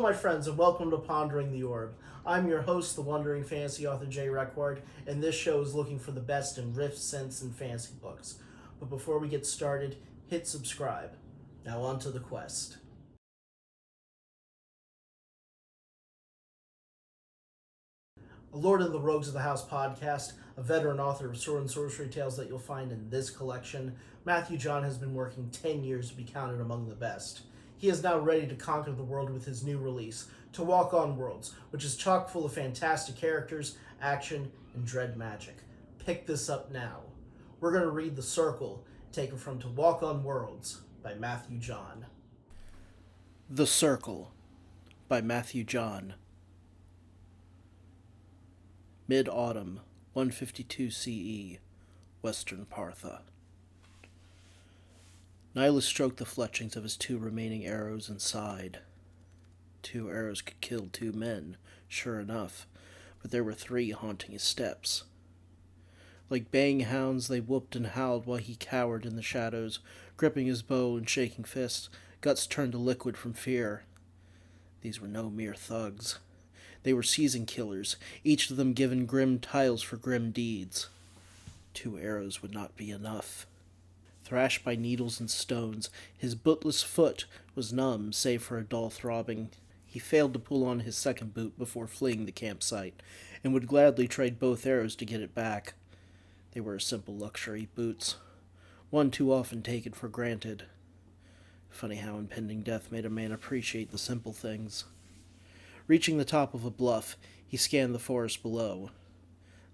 my friends, and welcome to Pondering the Orb. I'm your host, the wandering fantasy author J. Requard, and this show is looking for the best in Riffs, Synths, and fantasy books. But before we get started, hit subscribe. Now on to the quest. A Lord of the Rogues of the House podcast, a veteran author of sword and sorcery tales that you'll find in this collection, Matthew John has been working 10 years to be counted among the best. He is now ready to conquer the world with his new release, To Walk on Worlds, which is chock full of fantastic characters, action, and dread magic. Pick this up now. We're going to read The Circle, taken from To Walk on Worlds by Matthew John. The Circle by Matthew John. Mid-Autumn, 152 CE, Western Partha. Nihilus stroked the fletchings of his two remaining arrows and sighed. 2 arrows could kill 2 men, sure enough, but there were 3 haunting his steps. Like baying hounds, they whooped and howled while he cowered in the shadows, gripping his bow and shaking fists, guts turned to liquid from fear. These were no mere thugs. They were seasoned killers, each of them given grim titles for grim deeds. 2 arrows would not be enough. Thrashed by needles and stones, his bootless foot was numb save for a dull throbbing. He failed to pull on his second boot before fleeing the campsite, and would gladly trade both arrows to get it back. They were simple luxury boots, one too often taken for granted. Funny how impending death made a man appreciate the simple things. Reaching the top of a bluff, he scanned the forest below.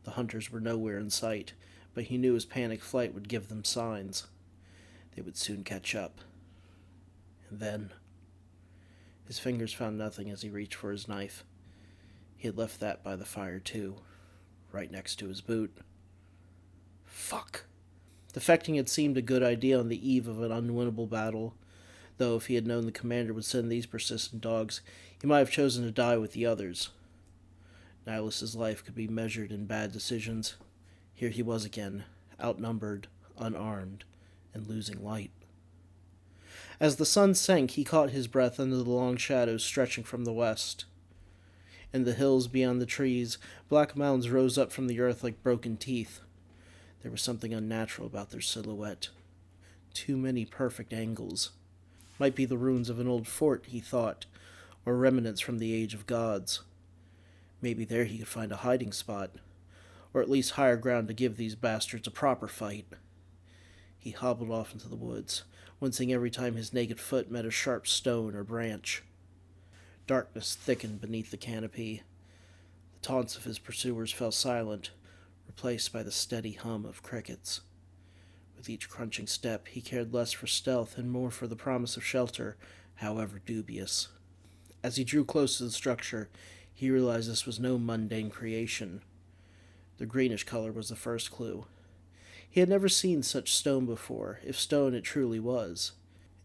The hunters were nowhere in sight, but he knew his panicked flight would give them signs. They would soon catch up. And then his fingers found nothing as he reached for his knife. He had left that by the fire, too, right next to his boot. Fuck. Defecting had seemed a good idea on the eve of an unwinnable battle, though if he had known the commander would send these persistent dogs, he might have chosen to die with the others. Nihilus's life could be measured in bad decisions. Here he was again, outnumbered, unarmed, and losing light. As the sun sank, he caught his breath under the long shadows stretching from the west. In the hills beyond the trees, black mounds rose up from the earth like broken teeth. There was something unnatural about their silhouette. Too many perfect angles. Might be the ruins of an old fort, he thought, or remnants from the age of gods. Maybe there he could find a hiding spot, or at least higher ground to give these bastards a proper fight. He hobbled off into the woods, wincing every time his naked foot met a sharp stone or branch. Darkness thickened beneath the canopy. The taunts of his pursuers fell silent, replaced by the steady hum of crickets. With each crunching step, he cared less for stealth and more for the promise of shelter, however dubious. As he drew close to the structure, he realized this was no mundane creation. The greenish color was the first clue. He had never seen such stone before, if stone it truly was.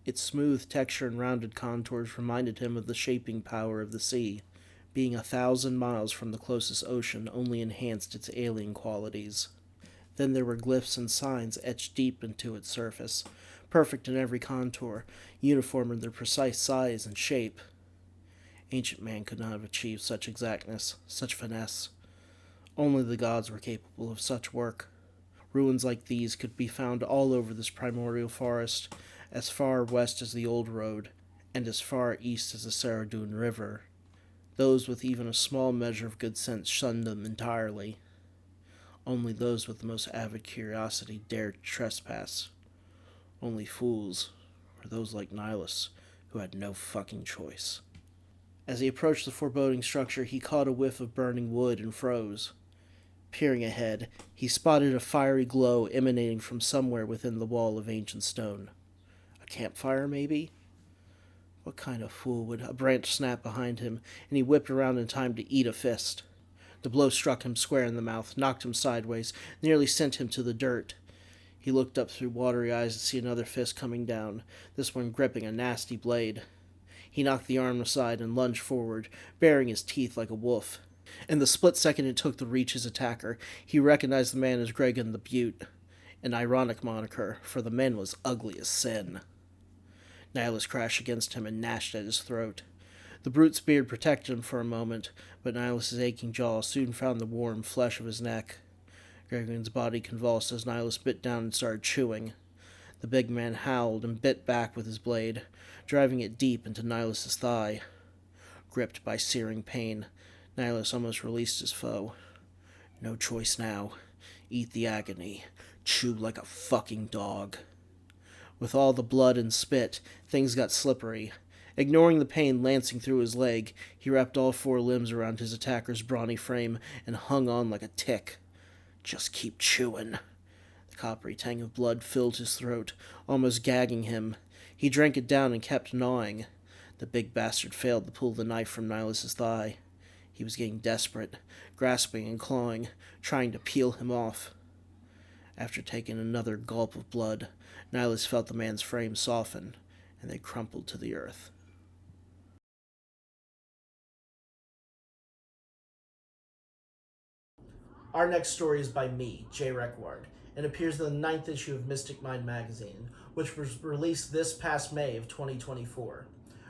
Its smooth texture and rounded contours reminded him of the shaping power of the sea. Being 1,000 miles from the closest ocean only enhanced its alien qualities. Then there were glyphs and signs etched deep into its surface, perfect in every contour, uniform in their precise size and shape. Ancient man could not have achieved such exactness, such finesse. Only the gods were capable of such work. Ruins like these could be found all over this primordial forest, as far west as the Old Road, and as far east as the Saradoon River. Those with even a small measure of good sense shunned them entirely. Only those with the most avid curiosity dared trespass. Only fools, or those like Nihilus, who had no fucking choice. As he approached the foreboding structure, he caught a whiff of burning wood and froze. Peering ahead, he spotted a fiery glow emanating from somewhere within the wall of ancient stone. A campfire, maybe? What kind of fool would... A branch snapped behind him, and he whipped around in time to eat a fist. The blow struck him square in the mouth, knocked him sideways, nearly sent him to the dirt. He looked up through watery eyes to see another fist coming down, this one gripping a nasty blade. He knocked the arm aside and lunged forward, baring his teeth like a wolf. In the split second it took to reach his attacker, he recognized the man as Gregan the Butte, an ironic moniker, for the man was ugly as sin. Nihilus crashed against him and gnashed at his throat. The brute's beard protected him for a moment, but Nihilus's aching jaw soon found the warm flesh of his neck. Gregorian's body convulsed as Nihilus bit down and started chewing. The big man howled and bit back with his blade, driving it deep into Nihilus's thigh. Gripped by searing pain, Nihilus almost released his foe. No choice now. Eat the agony. Chew like a fucking dog. With all the blood and spit, things got slippery. Ignoring the pain lancing through his leg, he wrapped all four limbs around his attacker's brawny frame and hung on like a tick. Just keep chewing. The coppery tang of blood filled his throat, almost gagging him. He drank it down and kept gnawing. The big bastard failed to pull the knife from Nihilus's thigh. He was getting desperate, grasping and clawing, trying to peel him off. After taking another gulp of blood, Nihilus felt the man's frame soften, and they crumpled to the earth. Our next story is by me, J. Requard, and appears in the 9th issue of Mystic Mind magazine, which was released this past May of 2024.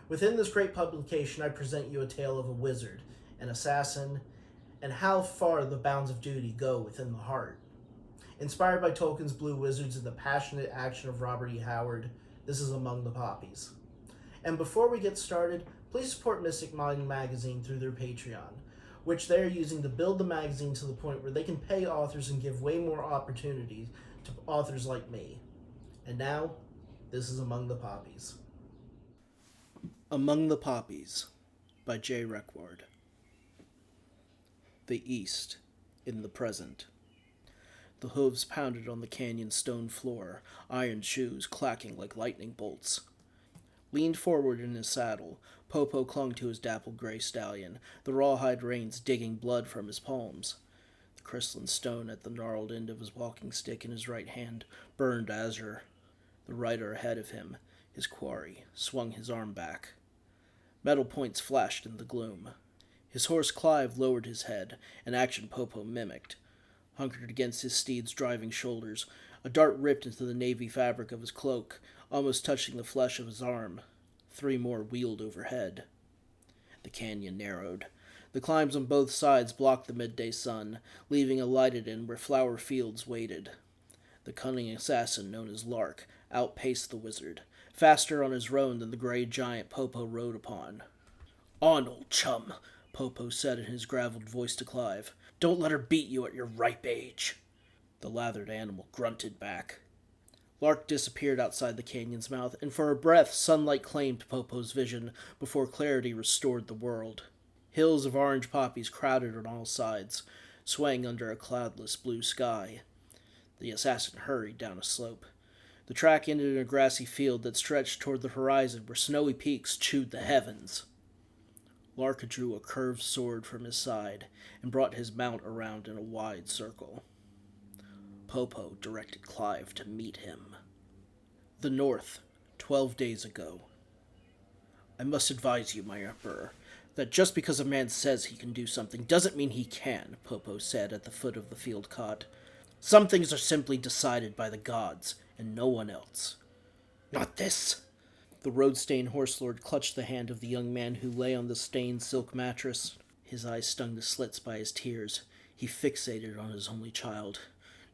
Within this great publication, I present you a tale of a wizard, an assassin, and how far the bounds of duty go within the heart. Inspired by Tolkien's Blue Wizards and the passionate action of Robert E. Howard, this is Among the Poppies. And before we get started, please support Mystic Mind magazine through their Patreon, which they are using to build the magazine to the point where they can pay authors and give way more opportunities to authors like me. And now, this is Among the Poppies. Among the Poppies by J. Requard. The East, in the present. The hooves pounded on the canyon's stone floor, iron shoes clacking like lightning bolts. Leaned forward in his saddle, Popo clung to his dappled gray stallion, the rawhide reins digging blood from his palms. The crystalline stone at the gnarled end of his walking stick in his right hand burned azure. The rider ahead of him, his quarry, swung his arm back. Metal points flashed in the gloom. His horse Clive lowered his head, an action Popo mimicked. Hunkered against his steed's driving shoulders, a dart ripped into the navy fabric of his cloak, almost touching the flesh of his arm. 3 more wheeled overhead. The canyon narrowed. The climbs on both sides blocked the midday sun, leaving a lighted end where flower fields waited. The cunning assassin known as Lark outpaced the wizard, faster on his roan than the gray giant Popo rode upon. "On, old chum," Popo said in his graveled voice to Clive. "Don't let her beat you at your ripe age." The lathered animal grunted back. Lark disappeared outside the canyon's mouth, and for a breath sunlight claimed Popo's vision before clarity restored the world. Hills of orange poppies crowded on all sides, swaying under a cloudless blue sky. The assassin hurried down a slope. The track ended in a grassy field that stretched toward the horizon where snowy peaks chewed the heavens. Lark drew a curved sword from his side and brought his mount around in a wide circle. Popo directed Clive to meet him. The North, 12 days ago. "I must advise you, my Emperor, that just because a man says he can do something doesn't mean he can," Popo said at the foot of the field cot. "Some things are simply decided by the gods, and no one else." "Not this!" The road-stained horse lord clutched the hand of the young man who lay on the stained silk mattress. His eyes stung to slits by his tears. He fixated on his only child.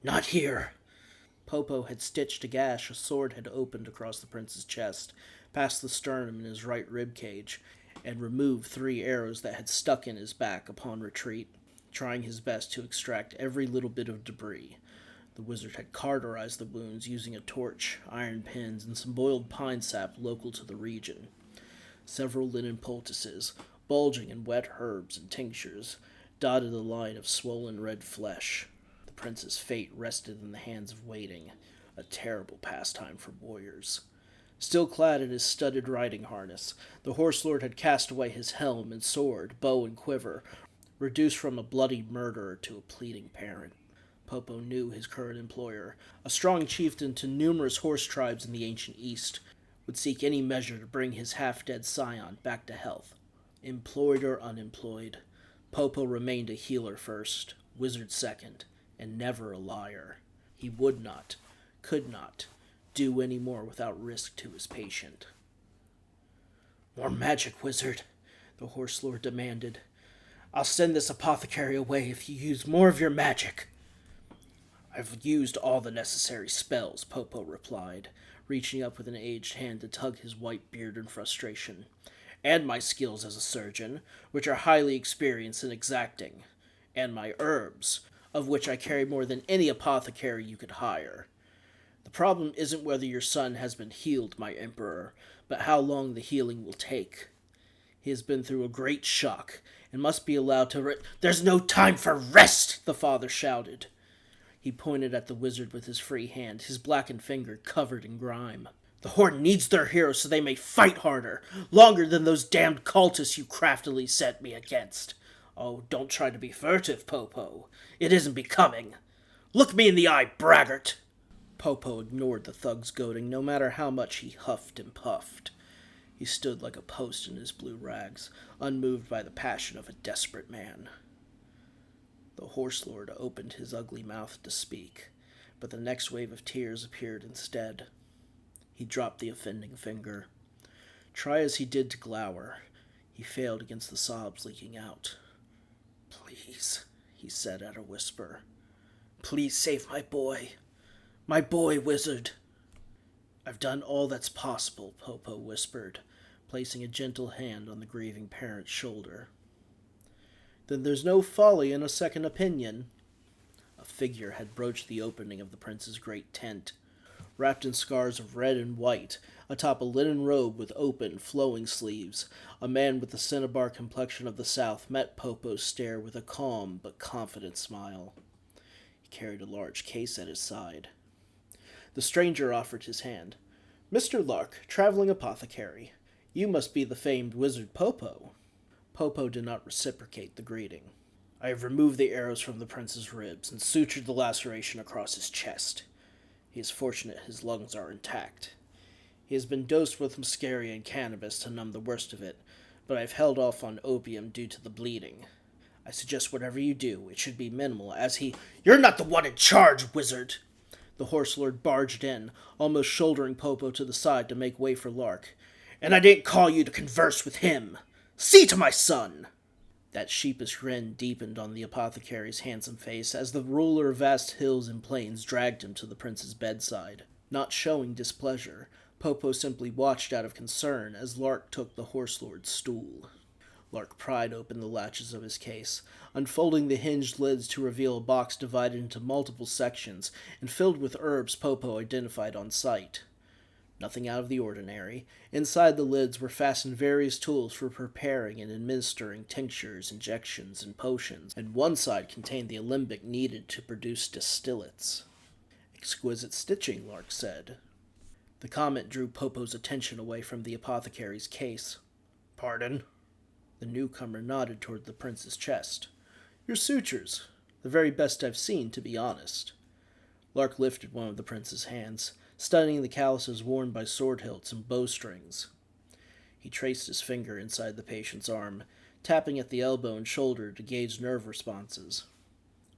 "Not here!" Popo had stitched a gash a sword had opened across the prince's chest, past the sternum in his right rib cage, and removed 3 arrows that had stuck in his back upon retreat, trying his best to extract every little bit of debris. The wizard had cauterized the wounds using a torch, iron pins, and some boiled pine sap local to the region. Several linen poultices, bulging in wet herbs and tinctures, dotted the line of swollen red flesh. The prince's fate rested in the hands of waiting, a terrible pastime for warriors. Still clad in his studded riding harness, the horse lord had cast away his helm and sword, bow and quiver, reduced from a bloody murderer to a pleading parent. Popo knew his current employer, a strong chieftain to numerous horse tribes in the ancient East, would seek any measure to bring his half-dead scion back to health. Employed or unemployed, Popo remained a healer first, wizard second, and never a liar. He would not, could not, do any more without risk to his patient. "More magic, wizard," the Horse Lord demanded. "I'll send this apothecary away if you use more of your magic." "I've used all the necessary spells," Popo replied, reaching up with an aged hand to tug his white beard in frustration. "And my skills as a surgeon, which are highly experienced and exacting. And my herbs, of which I carry more than any apothecary you could hire. The problem isn't whether your son has been healed, my emperor, but how long the healing will take. He has been through a great shock, and must be allowed to "There's no time for rest!" the father shouted. He pointed at the wizard with his free hand, his blackened finger covered in grime. "The Horde needs their hero so they may fight harder, longer than those damned cultists you craftily sent me against. Oh, don't try to be furtive, Popo. It isn't becoming. Look me in the eye, braggart!" Popo ignored the thug's goading, no matter how much he huffed and puffed. He stood like a post in his blue rags, unmoved by the passion of a desperate man. The Horse Lord opened his ugly mouth to speak, but the next wave of tears appeared instead. He dropped the offending finger. Try as he did to glower, he failed against the sobs leaking out. "Please," he said at a whisper. "Please save my boy. My boy, wizard." "I've done all that's possible," Popo whispered, placing a gentle hand on the grieving parent's shoulder. "Then there's no folly in a second opinion." A figure had broached the opening of the prince's great tent. Wrapped in scarves of red and white, atop a linen robe with open, flowing sleeves, a man with the cinnabar complexion of the South met Popo's stare with a calm but confident smile. He carried a large case at his side. The stranger offered his hand. "Mr. Lark, traveling apothecary. You must be the famed wizard Popo." Popo did not reciprocate the greeting. "I have removed the arrows from the prince's ribs and sutured the laceration across his chest. He is fortunate his lungs are intact. He has been dosed with muscaria and cannabis to numb the worst of it, but I have held off on opium due to the bleeding. I suggest whatever you do, it should be minimal, as he—" "You're not the one in charge, wizard!" The Horse Lord barged in, almost shouldering Popo to the side to make way for Lark. "And I didn't call you to converse with him. See to my son!" That sheepish grin deepened on the apothecary's handsome face as the ruler of vast hills and plains dragged him to the prince's bedside. Not showing displeasure, Popo simply watched out of concern as Lark took the Horse Lord's stool. Lark pried open the latches of his case, unfolding the hinged lids to reveal a box divided into multiple sections and filled with herbs Popo identified on sight. Nothing out of the ordinary. Inside the lids were fastened various tools for preparing and administering tinctures, injections, and potions, and one side contained the alembic needed to produce distillates. "Exquisite stitching," Lark said. The comment drew Popo's attention away from the apothecary's case. "Pardon?" The newcomer nodded toward the prince's chest. "Your sutures. The very best I've seen, to be honest." Lark lifted one of the prince's hands, studying the calluses worn by sword hilts and bowstrings. He traced his finger inside the patient's arm, tapping at the elbow and shoulder to gauge nerve responses.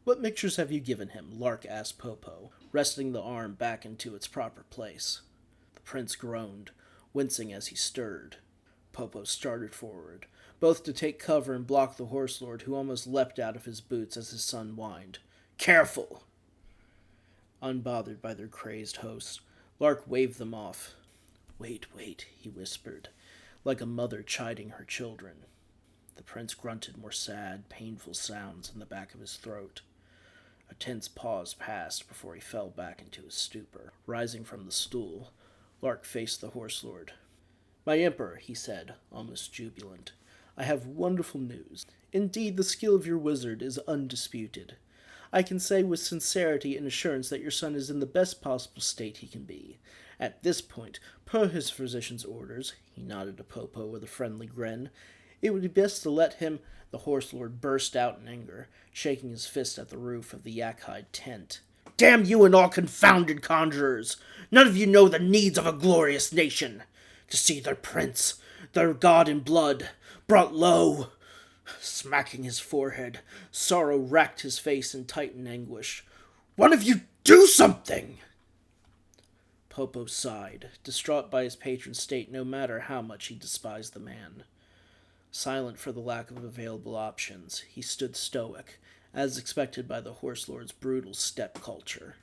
"What mixtures have you given him?" Lark asked Popo, resting the arm back into its proper place. The prince groaned, wincing as he stirred. Popo started forward, both to take cover and block the Horse Lord, who almost leapt out of his boots as his son whined. "Careful!" Unbothered by their crazed host, Lark waved them off. Wait, he whispered, like a mother chiding her children. The prince grunted more sad, painful sounds in the back of his throat. A tense pause passed before he fell back into his stupor. Rising from the stool, Lark faced the Horse Lord. "My emperor," he said, almost jubilant, "I have wonderful news. Indeed, the skill of your wizard is undisputed. I can say with sincerity and assurance that your son is in the best possible state he can be. At this point, per his physician's orders," he nodded to Popo with a friendly grin, "it would be best to let him—" The Horse Lord burst out in anger, shaking his fist at the roof of the yak-hide tent. "Damn you and all confounded conjurers! None of you know the needs of a glorious nation! To see their prince, their god in blood, brought low!" Smacking his forehead, sorrow racked his face in tightened anguish. "One of you do something!" Popo sighed, distraught by his patron's state no matter how much he despised the man. Silent for the lack of available options, he stood stoic, as expected by the Horse Lord's brutal steppe culture.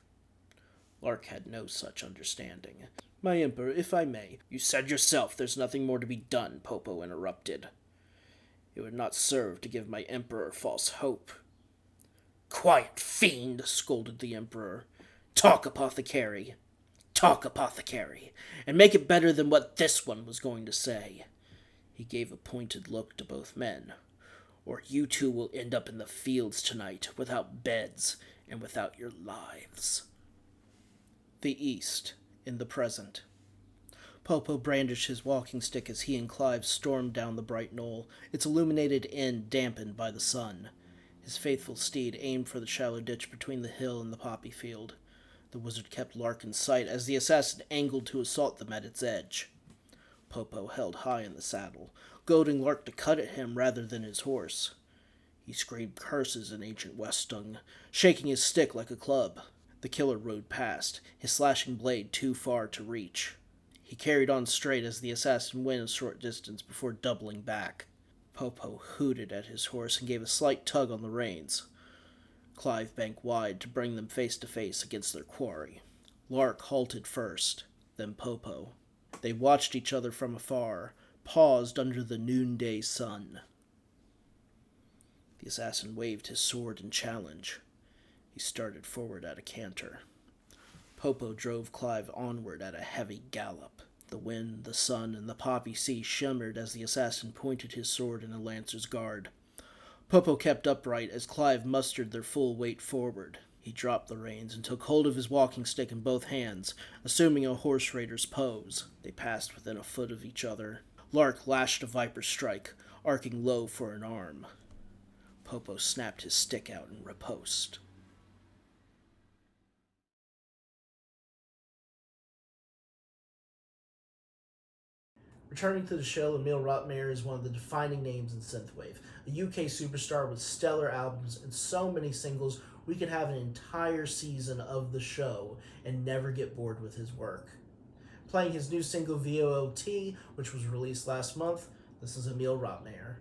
Lark had no such understanding. "My Emperor, if I may." "You said yourself there's nothing more to be done," Popo interrupted. "It would not serve to give my Emperor false hope." "Quiet, fiend!" scolded the Emperor. Talk, apothecary, and make it better than what this one was going to say." He gave a pointed look to both men. "Or you two will end up in the fields tonight, without beds and without your lives." The East, in the present. Popo brandished his walking stick as he and Clive stormed down the bright knoll, its illuminated end dampened by the sun. His faithful steed aimed for the shallow ditch between the hill and the poppy field. The wizard kept Lark in sight as the assassin angled to assault them at its edge. Popo held high in the saddle, goading Lark to cut at him rather than his horse. He screamed curses in ancient West tongue, shaking his stick like a club. The killer rode past, his slashing blade too far to reach. He carried on straight as the assassin went a short distance before doubling back. Popo hooted at his horse and gave a slight tug on the reins. Clive banked wide to bring them face to face against their quarry. Lark halted first, then Popo. They watched each other from afar, paused under the noonday sun. The assassin waved his sword in challenge. He started forward at a canter. Popo drove Clive onward at a heavy gallop. The wind, the sun, and the poppy sea shimmered as the assassin pointed his sword in a lancer's guard. Popo kept upright as Clive mustered their full weight forward. He dropped the reins and took hold of his walking stick in both hands, assuming a horse raider's pose. They passed within a foot of each other. Lark lashed a viper strike, arcing low for an arm. Popo snapped his stick out in riposte. Returning to the show, Emil Rotmeyer is one of the defining names in Synthwave. A UK superstar with stellar albums and so many singles, we could have an entire season of the show and never get bored with his work. Playing his new single V.O.L.T, which was released last month, this is Emil Rotmeyer.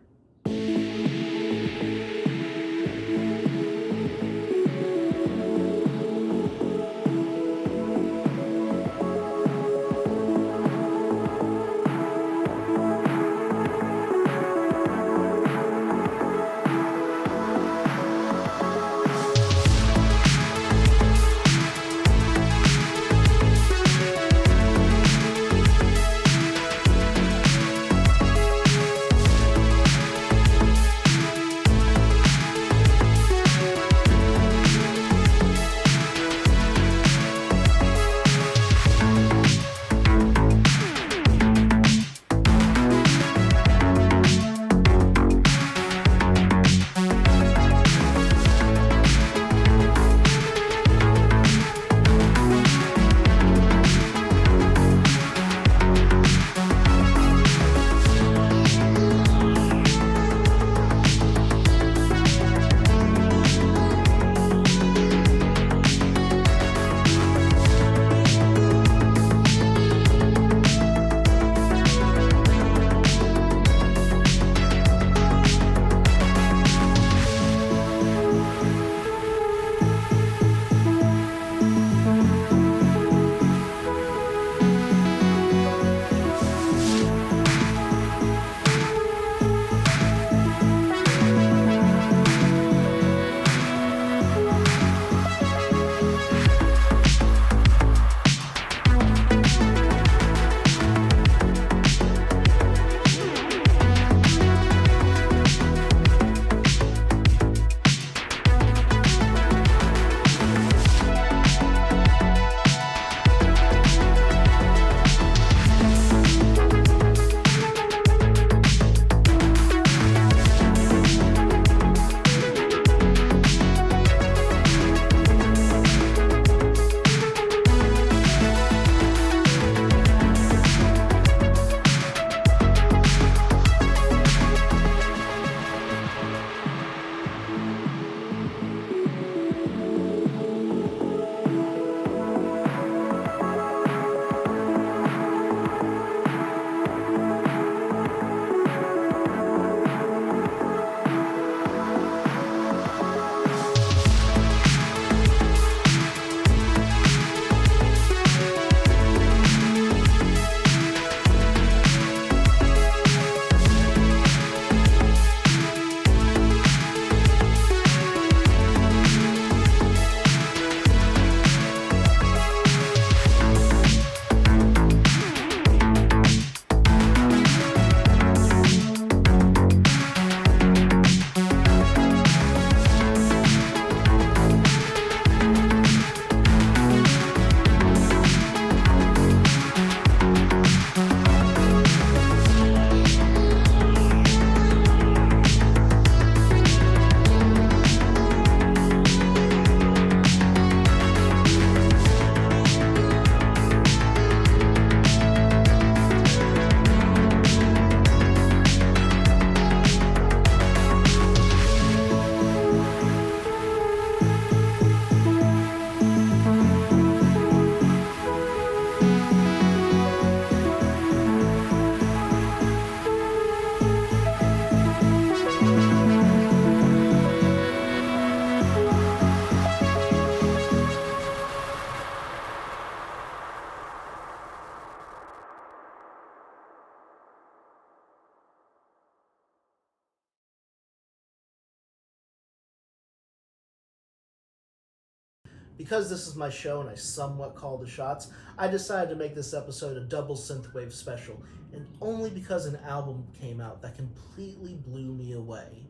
Because this is my show and I somewhat call the shots, I decided to make this episode a double Synthwave special, and only because an album came out that completely blew me away.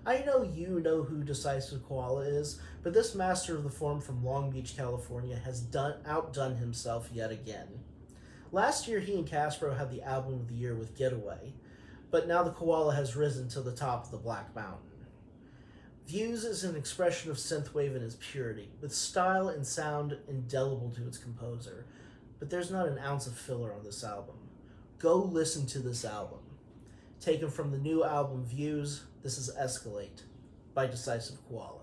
I know you know who Decisive Koala is, but this master of the form from Long Beach, California has outdone himself yet again. Last year he and Caspro had the album of the year with Getaway, but now the Koala has risen to the top of the Black Mountain. Views is an expression of synthwave in its purity, with style and sound indelible to its composer, but there's not an ounce of filler on this album. Go listen to this album. Taken from the new album Views, this is Escalate by Decisive Koala.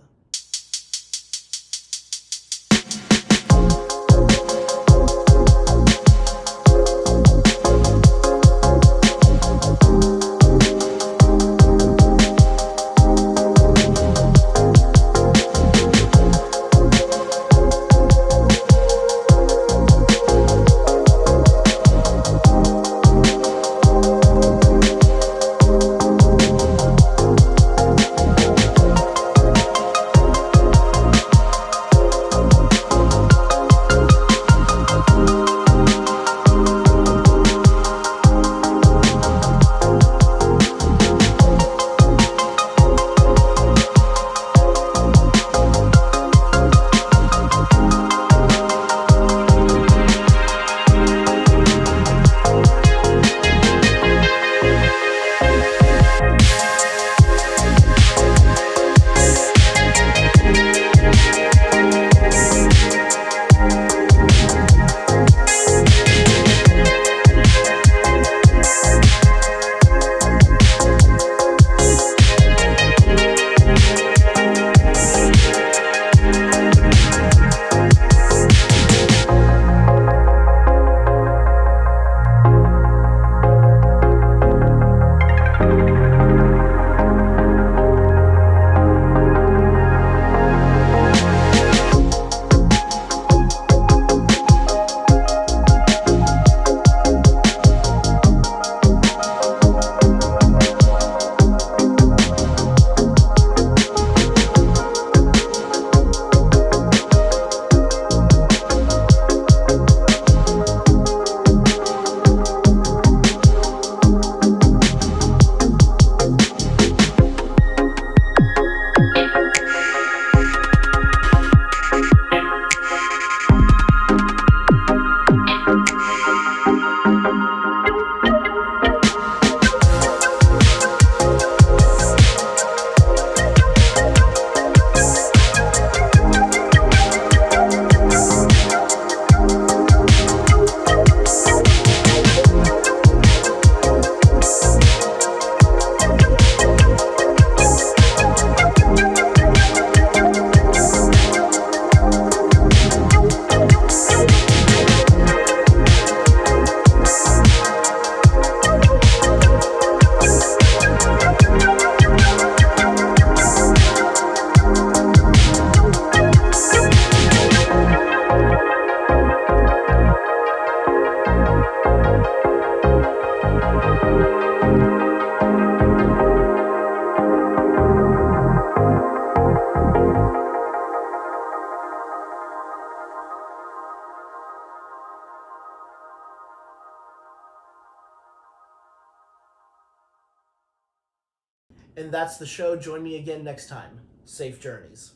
And that's the show. Join me again next time. Safe journeys.